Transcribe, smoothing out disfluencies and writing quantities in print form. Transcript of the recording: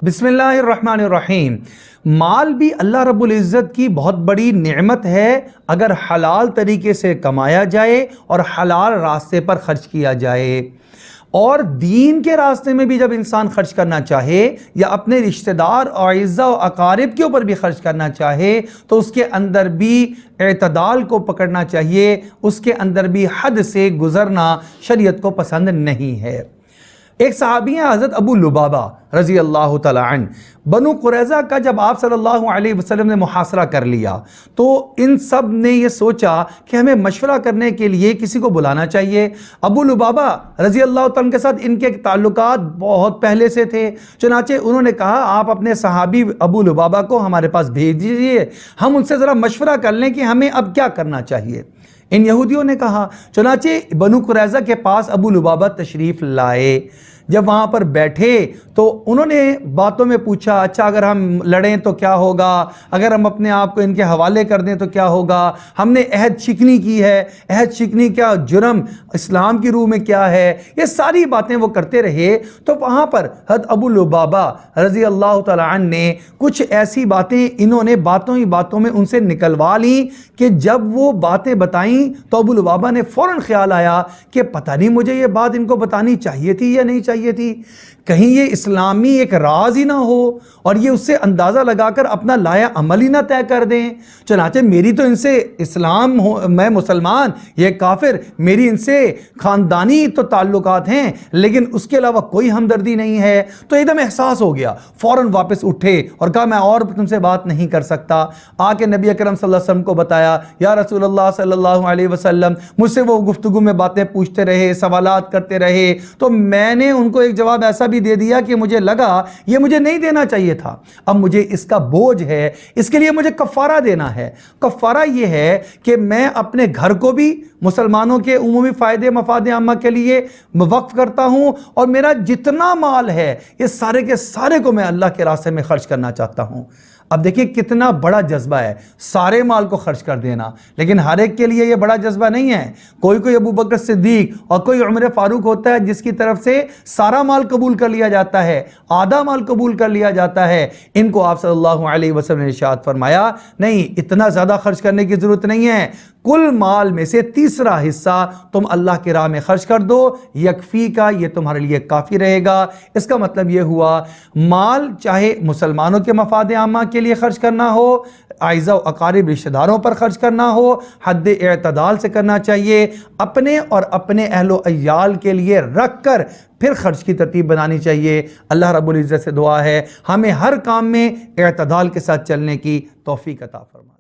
بسم اللہ الرحمن الرحیم۔ مال بھی اللہ رب العزت کی بہت بڑی نعمت ہے اگر حلال طریقے سے کمایا جائے اور حلال راستے پر خرچ کیا جائے، اور دین کے راستے میں بھی جب انسان خرچ کرنا چاہے یا اپنے رشتہ دار اور اعزاء و اقارب کے اوپر بھی خرچ کرنا چاہے تو اس کے اندر بھی اعتدال کو پکڑنا چاہیے، اس کے اندر بھی حد سے گزرنا شریعت کو پسند نہیں ہے۔ ایک صحابی ہیں حضرت ابو لبابہ رضی اللہ تعالی عنہ۔ بنو قریظہ کا جب آپ صلی اللہ علیہ وسلم نے محاصرہ کر لیا تو ان سب نے یہ سوچا کہ ہمیں مشورہ کرنے کے لیے کسی کو بلانا چاہیے۔ ابو لبابہ رضی اللہ تعالیٰ عنہ کے ساتھ ان کے تعلقات بہت پہلے سے تھے، چنانچہ انہوں نے کہا آپ اپنے صحابی ابو لبابہ کو ہمارے پاس بھیج دیجیے، ہم ان سے ذرا مشورہ کر لیں کہ ہمیں اب کیا کرنا چاہیے۔ ان یہودیوں نے کہا، چنانچہ بنو قریظہ کے پاس ابو لبابہ تشریف لائے۔ جب وہاں پر بیٹھے تو انہوں نے باتوں میں پوچھا، اچھا اگر ہم لڑیں تو کیا ہوگا، اگر ہم اپنے آپ کو ان کے حوالے کر دیں تو کیا ہوگا، ہم نے عہد شکنی کی ہے، عہد شکنی کا جرم اسلام کی روح میں کیا ہے، یہ ساری باتیں وہ کرتے رہے۔ تو وہاں پر حضرت ابو لبابہ رضی اللہ تعالیٰ عنہ نے کچھ ایسی باتیں انہوں نے باتوں ہی باتوں میں ان سے نکلوا لیں کہ جب وہ باتیں بتائیں تو ابو لبابہ نے فوراً خیال آیا کہ پتہ نہیں مجھے یہ بات ان کو بتانی چاہیے تھی یا نہیں چاہیے تھی، کہیں یہ اسلامی ایک راز ہی نہ ہو اور یہ اس سے اندازہ لگا کر اپنا لایا عمل ہی نہ طے کر دیں۔ چنانچہ میری تو ان سے اسلام میں مسلمان، یہ کافر، میری ان سے خاندانی تو تعلقات ہیں لیکن اس کے علاوہ کوئی ہمدردی نہیں ہے۔ تو ایک دم احساس ہو گیا، فوراً واپس اٹھے اور کہا میں اور تم سے بات نہیں کر سکتا۔ آ کے نبی اکرم صلی اللہ علیہ وسلم کو بتایا، یا رسول اللہ صلی اللہ علیہ وسلم، مجھ سے وہ گفتگو میں باتیں پوچھتے رہے، سوالات کرتے رہے، تو میں نے ان کو ایک جواب ایسا بھی دے دیا کہ مجھے لگا یہ مجھے نہیں دینا چاہیے تھا، اب مجھے اس کا بوجھ ہے، اس کے لیے مجھے کفارہ دینا ہے۔ کفارہ یہ ہے کہ میں اپنے گھر کو بھی مسلمانوں کے عمومی فائدے مفاد عامہ کے لیے وقف کرتا ہوں، اور میرا جتنا مال ہے یہ سارے کے سارے کو میں اللہ کے راستے میں خرچ کرنا چاہتا ہوں۔ اب دیکھیں کتنا بڑا جذبہ ہے سارے مال کو خرچ کر دینا، لیکن ہر ایک کے لیے یہ بڑا جذبہ نہیں ہے۔ کوئی ابو بکر صدیق اور کوئی عمر فاروق ہوتا ہے جس کی طرف سے سارا مال قبول کر لیا جاتا ہے، آدھا مال قبول کر لیا جاتا ہے۔ ان کو آپ صلی اللہ علیہ وسلم نے ارشاد فرمایا نہیں، اتنا زیادہ خرچ کرنے کی ضرورت نہیں ہے، کل مال میں سے تیسرا حصہ تم اللہ کی راہ میں خرچ کر دو، یکفی کا، یہ تمہارے لیے کافی رہے گا۔ اس کا مطلب یہ ہوا مال چاہے مسلمانوں کے مفاد عامہ کے لیے خرچ کرنا ہو، اعزاء و اقارب رشتہ داروں پر خرچ کرنا ہو، حد اعتدال سے کرنا چاہیے، اپنے اور اپنے اہل و عیال کے لیے رکھ کر پھر خرچ کی ترتیب بنانی چاہیے۔ اللہ رب العزت سے دعا ہے ہمیں ہر کام میں اعتدال کے ساتھ چلنے کی توفیق عطا فرمائے۔